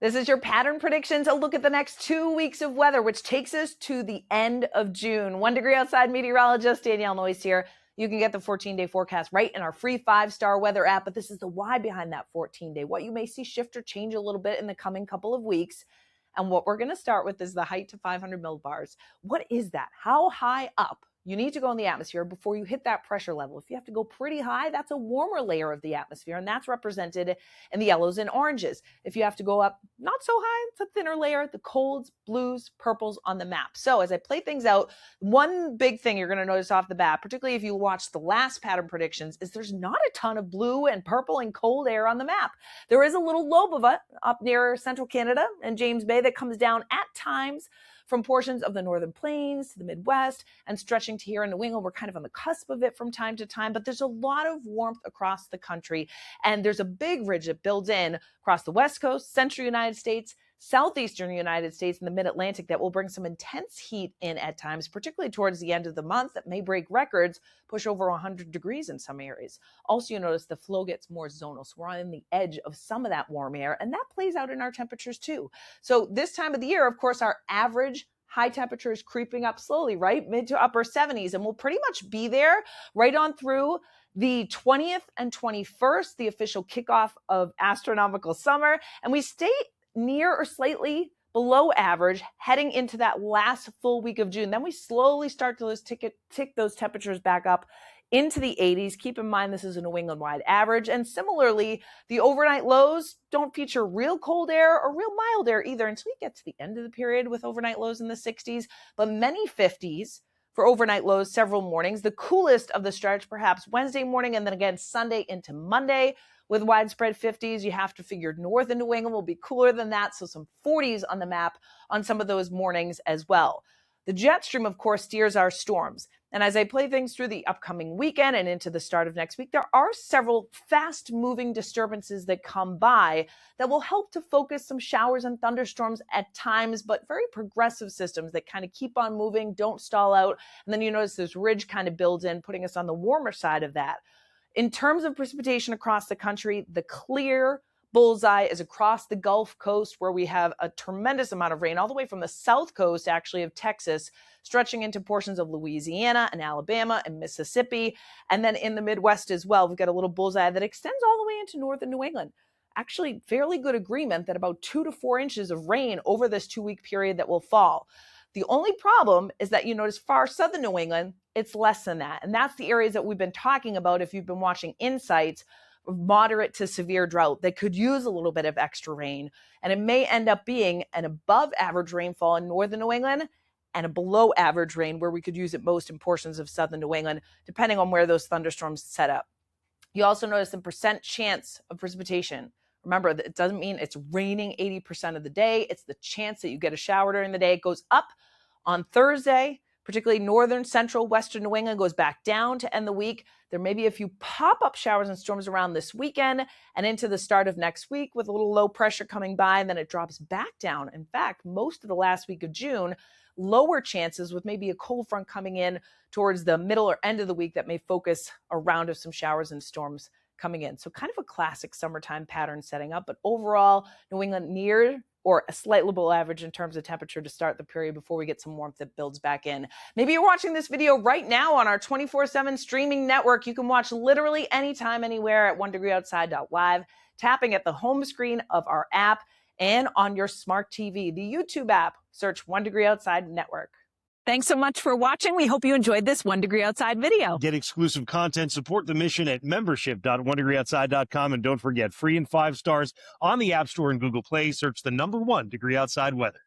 This is your pattern predictions, a look at the next 2 weeks of weather, which takes us to the end of June. 1 degree outside meteorologist Danielle Noyes here. You can get the 14-day forecast right in our free 5-star weather app, but this is the why behind that 14-day. What you may see shift or change a little bit in the coming couple of weeks. And what we're going to start with is the height to 500 millibars. What is that? How high up you need to go in the atmosphere before you hit that pressure level? If you have to go pretty high, that's a warmer layer of the atmosphere, and that's represented in the yellows and oranges. If you have to go up not so high, it's a thinner layer, the colds, blues, purples on the map. So as I play things out, one big thing you're going to notice off the bat, particularly if you watch the last pattern predictions, is there's not a ton of blue and purple and cold air on the map. There is a little lobe of it up near central Canada and James Bay that comes down at times from portions of the northern plains to the Midwest and stretching to here in New England. We're kind of on the cusp of it from time to time, but there's a lot of warmth across the country. And there's a big ridge that builds in across the West Coast, central United States, southeastern United States, and the mid-Atlantic that will bring some intense heat in at times, particularly towards the end of the month, that may break records, push over 100 degrees in some areas. Also, you notice the flow gets more zonal, so we're on the edge of some of that warm air, and that plays out in our temperatures too. So this time of the year, of course, our average high temperature is creeping up slowly, right? Mid to upper 70s, and we'll pretty much be there right on through the 20th and 21st, the official kickoff of astronomical summer, and we stay near or slightly below average heading into that last full week of June. Then we slowly start to tick those temperatures back up into the 80s. Keep in mind, this is a New England-wide average. And similarly, the overnight lows don't feature real cold air or real mild air either until you get to the end of the period with overnight lows in the 60s, but many 50s for overnight lows several mornings. The coolest of the stretch, perhaps Wednesday morning, and then again Sunday into Monday with widespread 50s. You have to figure north and New England will be cooler than that, so some 40s on the map on some of those mornings as well. The jet stream, of course, steers our storms. And as I play things through the upcoming weekend and into the start of next week, there are several fast-moving disturbances that come by that will help to focus some showers and thunderstorms at times, but very progressive systems that kind of keep on moving, don't stall out. And then you notice this ridge kind of builds in, putting us on the warmer side of that. In terms of precipitation across the country, the clear bullseye is across the Gulf Coast, where we have a tremendous amount of rain, all the way from the south coast, actually, of Texas, stretching into portions of Louisiana and Alabama and Mississippi. And then in the Midwest as well, we've got a little bullseye that extends all the way into northern New England. Actually, fairly good agreement that about 2 to 4 inches of rain over this 2-week period that will fall. The only problem is that you notice far southern New England, it's less than that. And that's the areas that we've been talking about if you've been watching Insights, moderate to severe drought that could use a little bit of extra rain. And it may end up being an above average rainfall in northern New England and a below average rain where we could use it most in portions of southern New England, depending on where those thunderstorms set up. You also notice the percent chance of precipitation. Remember, that it doesn't mean it's raining 80% of the day. It's the chance that you get a shower during the day. It goes up on Thursday, particularly northern, central, western New England, goes back down to end the week. There may be a few pop-up showers and storms around this weekend and into the start of next week with a little low pressure coming by, and then it drops back down. In fact, most of the last week of June, lower chances with maybe a cold front coming in towards the middle or end of the week that may focus a round of some showers and storms coming in. So kind of a classic summertime pattern setting up, but overall, New England near or a slightly below average in terms of temperature to start the period before we get some warmth that builds back in. Maybe you're watching this video right now on our 24/7 streaming network. You can watch literally anytime, anywhere at onedegreeoutside.live, tapping at the home screen of our app and on your smart TV. The YouTube app, search 1 Degree Outside Network. Thanks so much for watching. We hope you enjoyed this 1 Degree Outside video. Get exclusive content, support the mission at membership.onedegreeoutside.com. And don't forget, free and 5 stars on the App Store and Google Play. Search the number 1 Degree Outside weather.